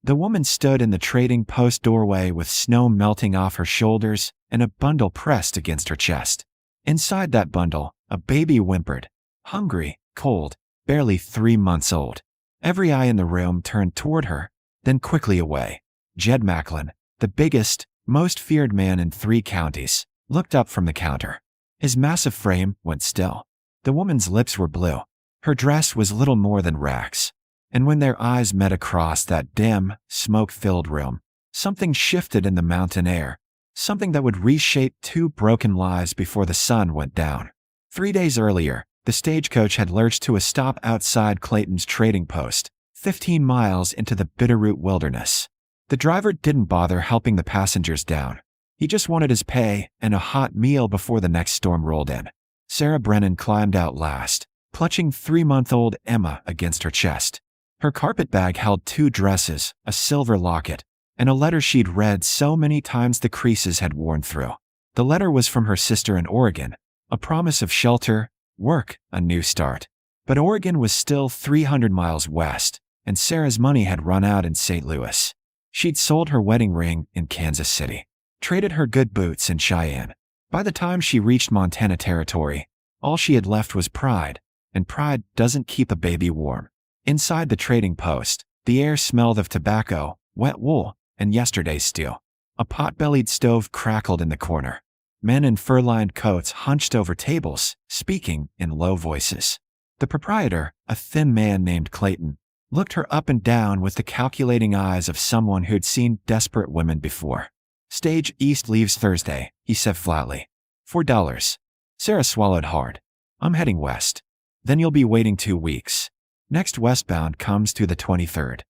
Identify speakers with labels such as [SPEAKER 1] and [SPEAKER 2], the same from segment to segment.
[SPEAKER 1] The woman stood in the trading post doorway with snow melting off her shoulders and a bundle pressed against her chest. Inside that bundle, a baby whimpered, hungry, cold, barely 3 months old. Every eye in the room turned toward her, then quickly away. Jeb Macklin, the biggest, most feared man in 3 counties, looked up from the counter. His massive frame went still. The woman's lips were blue. Her dress was little more than rags. And when their eyes met across that dim, smoke-filled room, something shifted in the mountain air, something that would reshape 2 broken lives before the sun went down. 3 days earlier, the stagecoach had lurched to a stop outside Clayton's trading post, 15 miles into the Bitterroot wilderness. The driver didn't bother helping the passengers down. He just wanted his pay and a hot meal before the next storm rolled in. Sarah Brennan climbed out last, clutching 3-month-old Emma against her chest. Her carpet bag held 2 dresses, a silver locket, and a letter she'd read so many times the creases had worn through. The letter was from her sister in Oregon, a promise of shelter, work, a new start. But Oregon was still 300 miles west, and Sarah's money had run out in St. Louis. She'd sold her wedding ring in Kansas City, traded her good boots in Cheyenne. By the time she reached Montana territory, all she had left was pride, and pride doesn't keep a baby warm. Inside the trading post, the air smelled of tobacco, wet wool, and yesterday's stew. A pot-bellied stove crackled in the corner. Men in fur-lined coats hunched over tables, speaking in low voices. The proprietor, a thin man named Clayton, looked her up and down with the calculating eyes of someone who'd seen desperate women before. "Stage east leaves Thursday," he said flatly. $4. Sarah swallowed hard. "I'm heading west. Then you'll be waiting 2 weeks. Next westbound comes to the 23rd.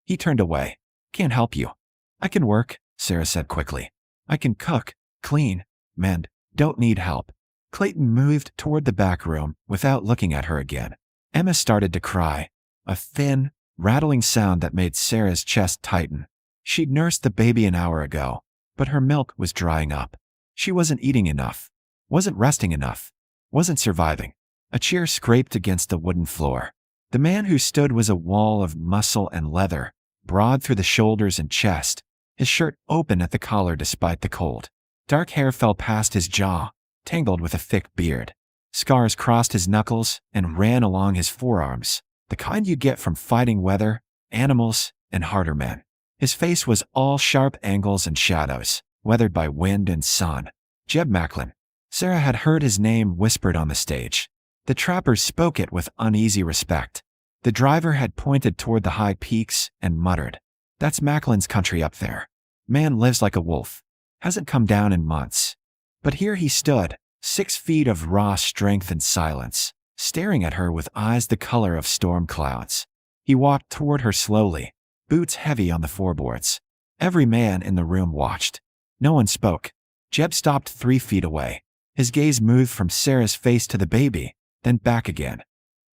[SPEAKER 1] He turned away. "Can't help you." "I can work," Sarah said quickly. "I can cook, clean, mend, don't need help." Clayton moved toward the back room without looking at her again. Emma started to cry, a thin, rattling sound that made Sarah's chest tighten. She'd nursed the baby an hour ago, but her milk was drying up. She wasn't eating enough, wasn't resting enough, wasn't surviving. A chair scraped against the wooden floor. The man who stood was a wall of muscle and leather, broad through the shoulders and chest, his shirt open at the collar despite the cold. Dark hair fell past his jaw, tangled with a thick beard. Scars crossed his knuckles and ran along his forearms, the kind you get from fighting weather, animals, and harder men. His face was all sharp angles and shadows, weathered by wind and sun. Jeb Macklin. Sarah had heard his name whispered on the stage. The trappers spoke it with uneasy respect. The driver had pointed toward the high peaks and muttered, "That's Macklin's country up there. Man lives like a wolf. Hasn't come down in months." But here he stood, 6 feet of raw strength and silence, staring at her with eyes the color of storm clouds. He walked toward her slowly, boots heavy on the floorboards. Every man in the room watched. No one spoke. Jeb stopped 3 feet away. His gaze moved from Sarah's face to the baby, then back again.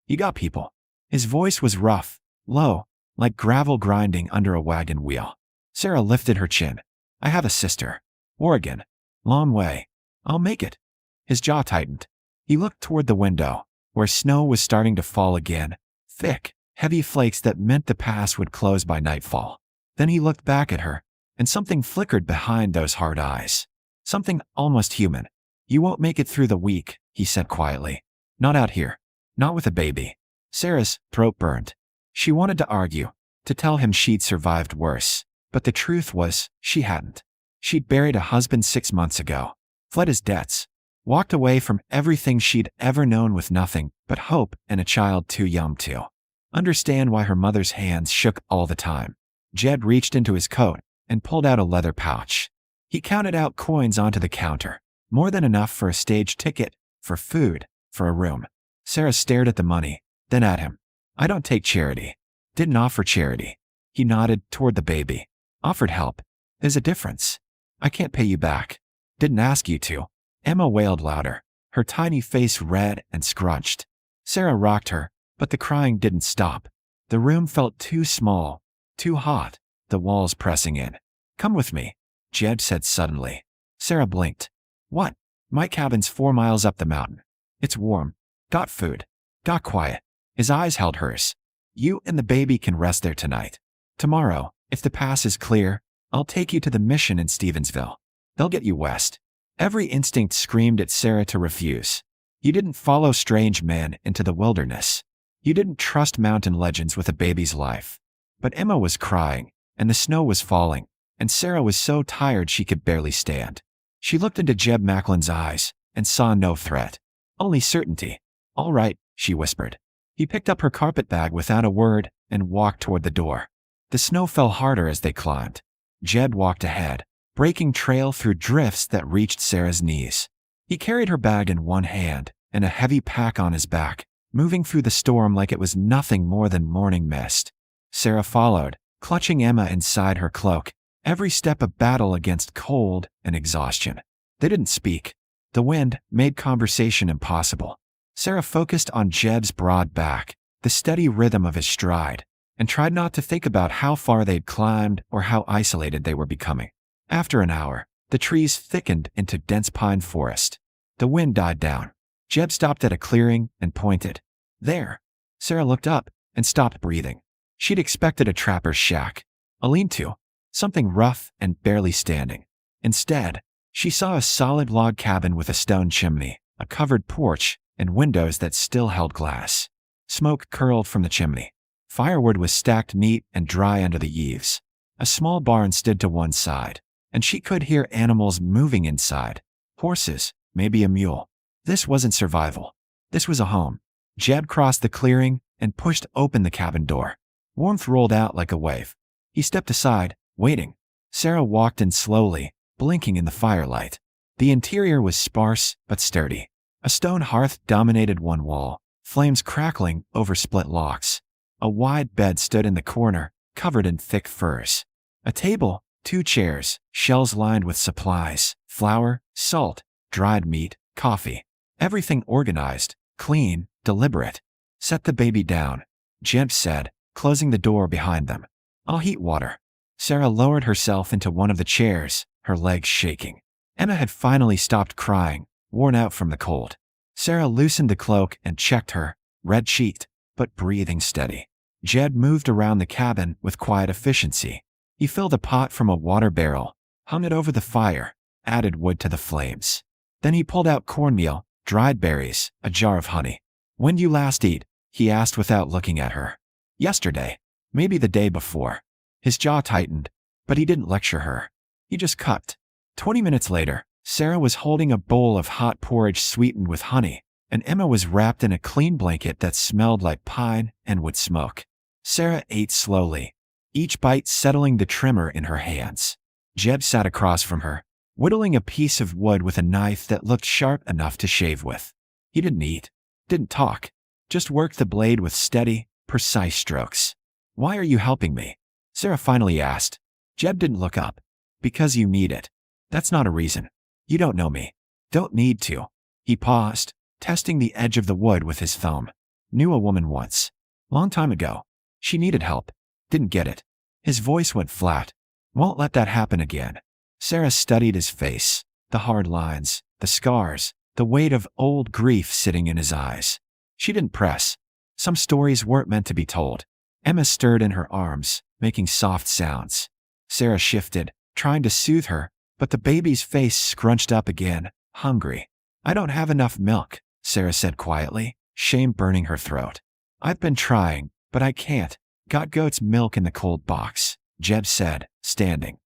[SPEAKER 1] "You got people." His voice was rough, low, like gravel grinding under a wagon wheel. Sarah lifted her chin. "I have a sister. Oregon. Long way. I'll make it." His jaw tightened. He looked toward the window, where snow was starting to fall again, thick, heavy flakes that meant the pass would close by nightfall. Then he looked back at her, and something flickered behind those hard eyes. Something almost human. "You won't make it through the week," he said quietly. "Not out here. Not with a baby." Sarah's throat burned. She wanted to argue, to tell him she'd survived worse, but the truth was, she hadn't. She'd buried a husband 6 months ago, fled his debts, walked away from everything she'd ever known with nothing but hope and a child too young to understand why her mother's hands shook all the time. Jed reached into his coat and pulled out a leather pouch. He counted out coins onto the counter, more than enough for a stage ticket, for food, for a room. Sarah stared at the money, then at him. "I don't take charity. Didn't offer charity." He nodded toward the baby. "Offered help. There's a difference. I can't pay you back. Didn't ask you to." Emma wailed louder, her tiny face red and scrunched. Sarah rocked her, but the crying didn't stop. The room felt too small, too hot, the walls pressing in. "Come with me," Jed said suddenly. Sarah blinked. "What?" "My cabin's 4 miles up the mountain. It's warm. Got food. Got quiet." His eyes held hers. "You and the baby can rest there tonight. Tomorrow, If the pass is clear, I'll take you to the mission in Stevensville. They'll get you west. Every instinct screamed at Sarah to refuse. You didn't follow strange men into the wilderness. You didn't trust mountain legends with a baby's life. But Emma was crying, and the snow was falling, and Sarah was so tired she could barely stand. She looked into Jeb Macklin's eyes and saw no threat, only certainty. All right, she whispered. He picked up her carpet bag without a word and walked toward the door. The snow fell harder as they climbed. Jeb walked ahead, breaking trail through drifts that reached Sarah's knees. He carried her bag in one hand and a heavy pack on his back, moving through the storm like it was nothing more than morning mist. Sarah followed, clutching Emma inside her cloak, every step a battle against cold and exhaustion. They didn't speak. The wind made conversation impossible. Sarah focused on Jeb's broad back, the steady rhythm of his stride, and tried not to think about how far they'd climbed or how isolated they were becoming. After an hour, the trees thickened into dense pine forest. The wind died down. Jeb stopped at a clearing and pointed. There. Sarah looked up and stopped breathing. She'd expected a trapper's shack, a lean-to, something rough and barely standing. Instead, she saw a solid log cabin with a stone chimney, a covered porch, and windows that still held glass. Smoke curled from the chimney. Firewood was stacked neat and dry under the eaves. A small barn stood to one side, and she could hear animals moving inside. Horses, maybe a mule. This wasn't survival. This was a home. Jeb crossed the clearing and pushed open the cabin door. Warmth rolled out like a wave. He stepped aside, waiting. Sarah walked in slowly, blinking in the firelight. The interior was sparse but sturdy. A stone hearth dominated one wall, flames crackling over split logs. A wide bed stood in the corner, covered in thick furs. A table, 2 chairs, shelves lined with supplies, flour, salt, dried meat, coffee. Everything organized, clean, deliberate. Set the baby down, Jeb said, closing the door behind them. I'll heat water. Sarah lowered herself into one of the chairs, her legs shaking. Emma had finally stopped crying, worn out from the cold. Sarah loosened the cloak and checked her, red-cheeked, but breathing steady. Jeb moved around the cabin with quiet efficiency. He filled a pot from a water barrel, hung it over the fire, added wood to the flames. Then he pulled out cornmeal, dried berries, a jar of honey. When did you last eat? He asked without looking at her. Yesterday. Maybe the day before. His jaw tightened, but he didn't lecture her. He just cupped. 20 minutes later, Sarah was holding a bowl of hot porridge sweetened with honey, and Emma was wrapped in a clean blanket that smelled like pine and wood smoke. Sarah ate slowly, each bite settling the trimmer in her hands. Jeb sat across from her, whittling a piece of wood with a knife that looked sharp enough to shave with. He didn't eat, didn't talk, just worked the blade with steady, precise strokes. Why are you helping me? Sarah finally asked. Jeb didn't look up. Because you need it. That's not a reason. You don't know me. Don't need to. He paused, testing the edge of the wood with his thumb. Knew a woman once. Long time ago. She needed help. Didn't get it. His voice went flat. Won't let that happen again. Sarah studied his face, the hard lines, the scars, the weight of old grief sitting in his eyes. She didn't press. Some stories weren't meant to be told. Emma stirred in her arms, making soft sounds. Sarah shifted, trying to soothe her, but the baby's face scrunched up again, hungry. I don't have enough milk, Sarah said quietly, shame burning her throat. I've been trying, but I can't. Got goat's milk in the cold box, Jeb said, standing.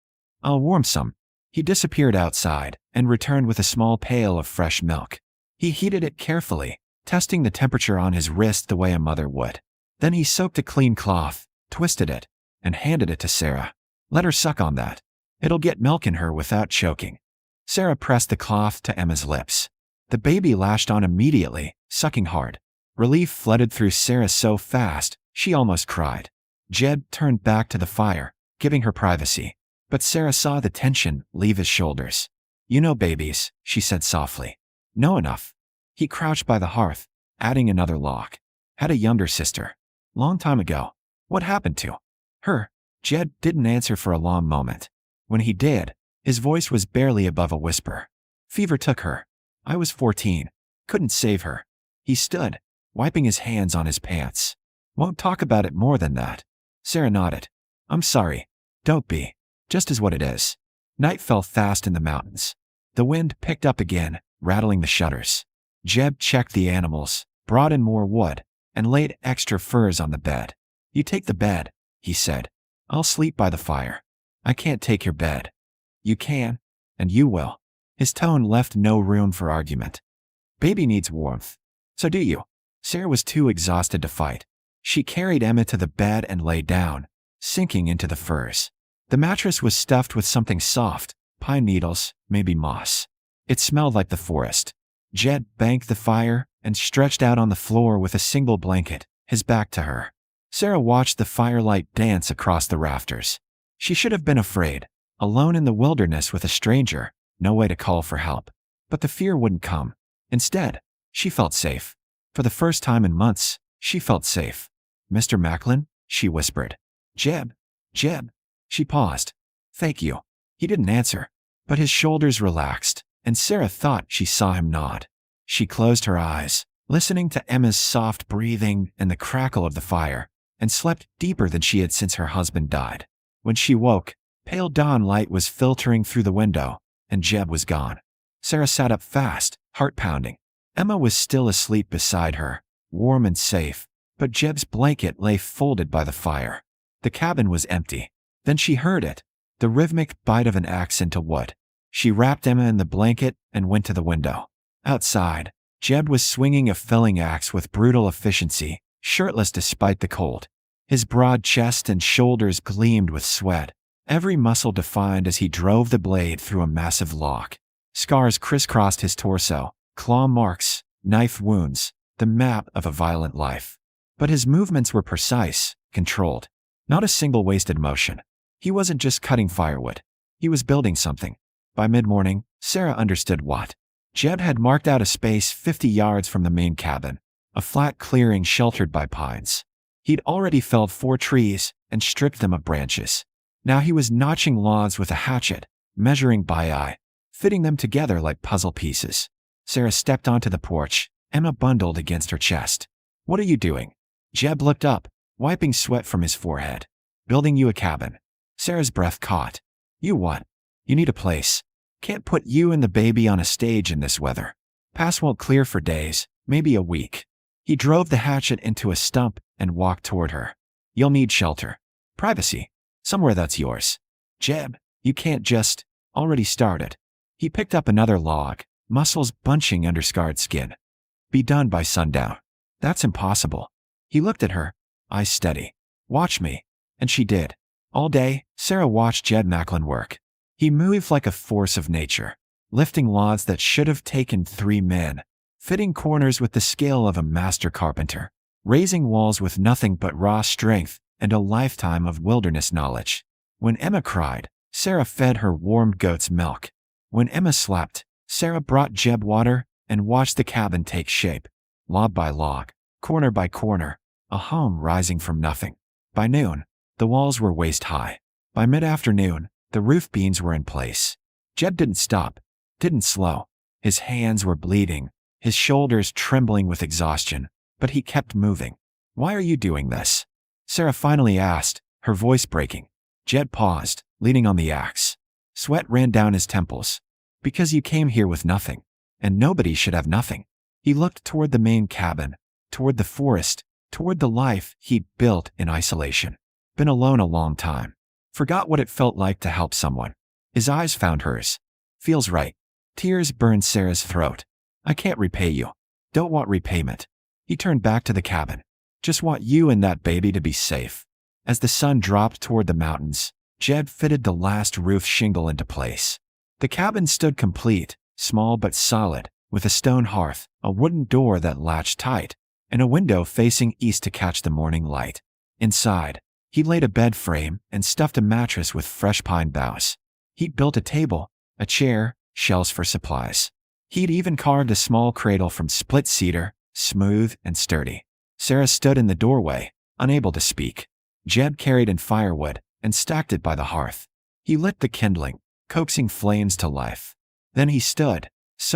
[SPEAKER 1] I'll warm some. He disappeared outside and returned with a small pail of fresh milk. He heated it carefully, testing the temperature on his wrist the way a mother would. Then he soaked a clean cloth, twisted it, and handed it to Sarah. Let her suck on that. It'll get milk in her without choking. Sarah pressed the cloth to Emma's lips. The baby lashed on immediately, sucking hard. Relief flooded through Sarah so fast, she almost cried. Jeb turned back to the fire, giving her privacy. But Sarah saw the tension leave his shoulders. You know babies, she said softly. Know enough. He crouched by the hearth, adding another log. Had a younger sister. Long time ago. What happened to her? Jeb didn't answer for a long moment. When he did, his voice was barely above a whisper. Fever took her. I was 14. Couldn't save her. He stood, wiping his hands on his pants. Won't talk about it more than that. Sarah nodded. I'm sorry. Don't be. Just as what it is. Night fell fast in the mountains. The wind picked up again, rattling the shutters. Jeb checked the animals, brought in more wood, and laid extra furs on the bed. You take the bed, he said. I'll sleep by the fire. I can't take your bed. You can, and you will. His tone left no room for argument. Baby needs warmth. So do you. Sarah was too exhausted to fight. She carried Emma to the bed and lay down, sinking into the furs. The mattress was stuffed with something soft, pine needles, maybe moss. It smelled like the forest. Jed banked the fire and stretched out on the floor with a single blanket, his back to her. Sarah watched the firelight dance across the rafters. She should have been afraid, alone in the wilderness with a stranger, no way to call for help. But the fear wouldn't come. Instead, she felt safe. For the first time in months, she felt safe. Mr. Macklin, she whispered. Jeb. She paused. Thank you. He didn't answer, but his shoulders relaxed, and Sarah thought she saw him nod. She closed her eyes, listening to Emma's soft breathing and the crackle of the fire, and slept deeper than she had since her husband died. When she woke, pale dawn light was filtering through the window, and Jeb was gone. Sarah sat up fast, heart pounding. Emma was still asleep beside her, warm and safe, but Jeb's blanket lay folded by the fire. The cabin was empty. Then she heard it, the rhythmic bite of an axe into wood. She wrapped Emma in the blanket and went to the window. Outside, Jeb was swinging a felling axe with brutal efficiency, shirtless despite the cold. His broad chest and shoulders gleamed with sweat, every muscle defined as he drove the blade through a massive log. Scars crisscrossed his torso, claw marks, knife wounds, the map of a violent life. But his movements were precise, controlled. Not a single wasted motion. He wasn't just cutting firewood. He was building something. By mid-morning, Sarah understood what. Jeb had marked out a space 50 yards from the main cabin, a flat clearing sheltered by pines. He'd already felled 4 trees and stripped them of branches. Now he was notching logs with a hatchet, measuring by eye, fitting them together like puzzle pieces. Sarah stepped onto the porch, Emma bundled against her chest. What are you doing? Jeb looked up, wiping sweat from his forehead. Building you a cabin. Sarah's breath caught. You what? You need a place. Can't put you and the baby on a stage in this weather. Pass won't clear for days, maybe a week. He drove the hatchet into a stump and walked toward her. You'll need shelter. Privacy. Somewhere that's yours. Jeb, you can't just. Already started. He picked up another log, muscles bunching under scarred skin. Be done by sundown. That's impossible. He looked at her, eyes steady. Watch me. And she did. All day, Sarah watched Jeb Macklin work. He moved like a force of nature, lifting logs that should have taken 3 men, fitting corners with the skill of a master carpenter, raising walls with nothing but raw strength and a lifetime of wilderness knowledge. When Emma cried, Sarah fed her warmed goat's milk. When Emma slept, Sarah brought Jeb water and watched the cabin take shape, log by log, corner by corner, a home rising from nothing. By noon, the walls were waist high. By mid-afternoon, the roof beams were in place. Jeb didn't stop, didn't slow. His hands were bleeding, his shoulders trembling with exhaustion, but he kept moving. Why are you doing this? Sarah finally asked, her voice breaking. Jeb paused, leaning on the axe. Sweat ran down his temples. Because you came here with nothing, and nobody should have nothing. He looked toward the main cabin, toward the forest, toward the life he'd built in isolation. Been alone a long time. Forgot what it felt like to help someone. His eyes found hers. Feels right. Tears burned Sarah's throat. I can't repay you. Don't want repayment. He turned back to the cabin. Just want you and that baby to be safe. As the sun dropped toward the mountains, Jeb fitted the last roof shingle into place. The cabin stood complete, small but solid, with a stone hearth, a wooden door that latched tight, and a window facing east to catch the morning light. Inside, he laid a bed frame and stuffed a mattress with fresh pine boughs. He'd built a table, a chair, shelves for supplies. He'd even carved a small cradle from split cedar, smooth and sturdy. Sarah stood in the doorway, unable to speak. Jeb carried in firewood and stacked it by the hearth. He lit the kindling, coaxing flames to life. Then he stood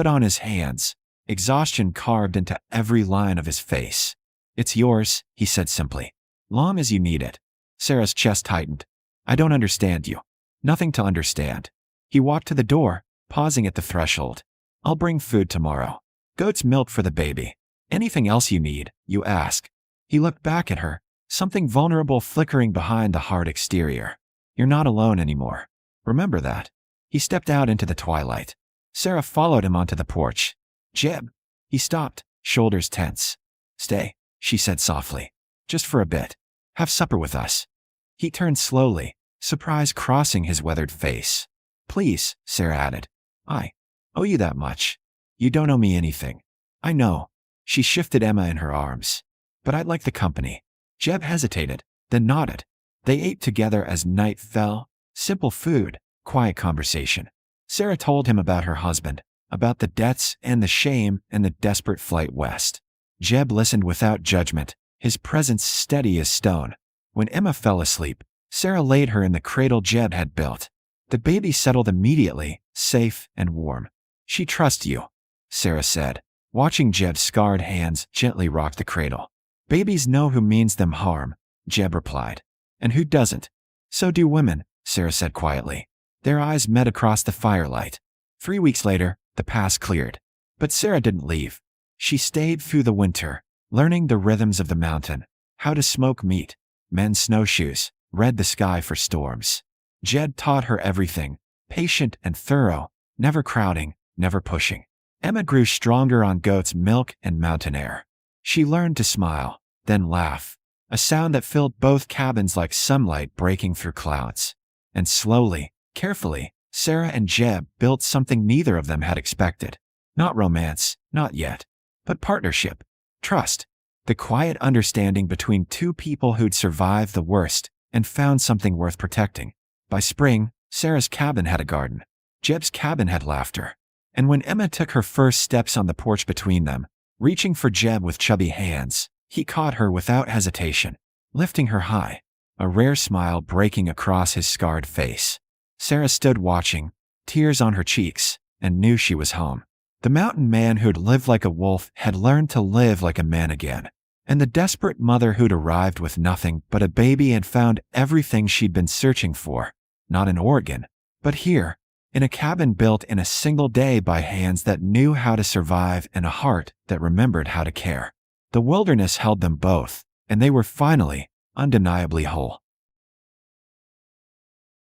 [SPEAKER 1] on his hands, exhaustion carved into every line of his face. It's yours, he said simply. Long as you need it. Sarah's chest tightened. I don't understand you. Nothing to understand. He walked to the door, pausing at the threshold. I'll bring food tomorrow. Goat's milk for the baby. Anything else you need, you ask. He looked back at her, something vulnerable flickering behind the hard exterior. You're not alone anymore. Remember that. He stepped out into the twilight. Sarah followed him onto the porch. Jeb. He stopped, shoulders tense. Stay, she said softly. Just for a bit. Have supper with us. He turned slowly, surprise crossing his weathered face. Please, Sarah added. I owe you that much. You don't owe me anything. I know. She shifted Emma in her arms. But I'd like the company. Jeb hesitated, then nodded. They ate together as night fell. Simple food, quiet conversation. Sarah told him about her husband, about the debts and the shame and the desperate flight west. Jeb listened without judgment, his presence steady as stone. When Emma fell asleep, Sarah laid her in the cradle Jeb had built. The baby settled immediately, safe and warm. She trusts you, Sarah said, watching Jeb's scarred hands gently rock the cradle. Babies know who means them harm, Jeb replied. And who doesn't? So do women, Sarah said quietly. Their eyes met across the firelight. 3 weeks later, the past cleared. But Sarah didn't leave. She stayed through the winter, learning the rhythms of the mountain, how to smoke meat, mend snowshoes, read the sky for storms. Jeb taught her everything, patient and thorough, never crowding, never pushing. Emma grew stronger on goat's milk and mountain air. She learned to smile, then laugh, a sound that filled both cabins like sunlight breaking through clouds. And slowly, carefully, Sarah and Jeb built something neither of them had expected. Not romance, not yet, but partnership, trust, the quiet understanding between two people who'd survived the worst and found something worth protecting. By spring, Sarah's cabin had a garden. Jeb's cabin had laughter. And when Emma took her first steps on the porch between them, reaching for Jeb with chubby hands, he caught her without hesitation, lifting her high, a rare smile breaking across his scarred face. Sarah stood watching, tears on her cheeks, and knew she was home. The mountain man who'd lived like a wolf had learned to live like a man again. And the desperate mother who'd arrived with nothing but a baby had found everything she'd been searching for, not in Oregon, but here, in a cabin built in a single day by hands that knew how to survive and a heart that remembered how to care. The wilderness held them both, and they were finally, undeniably whole.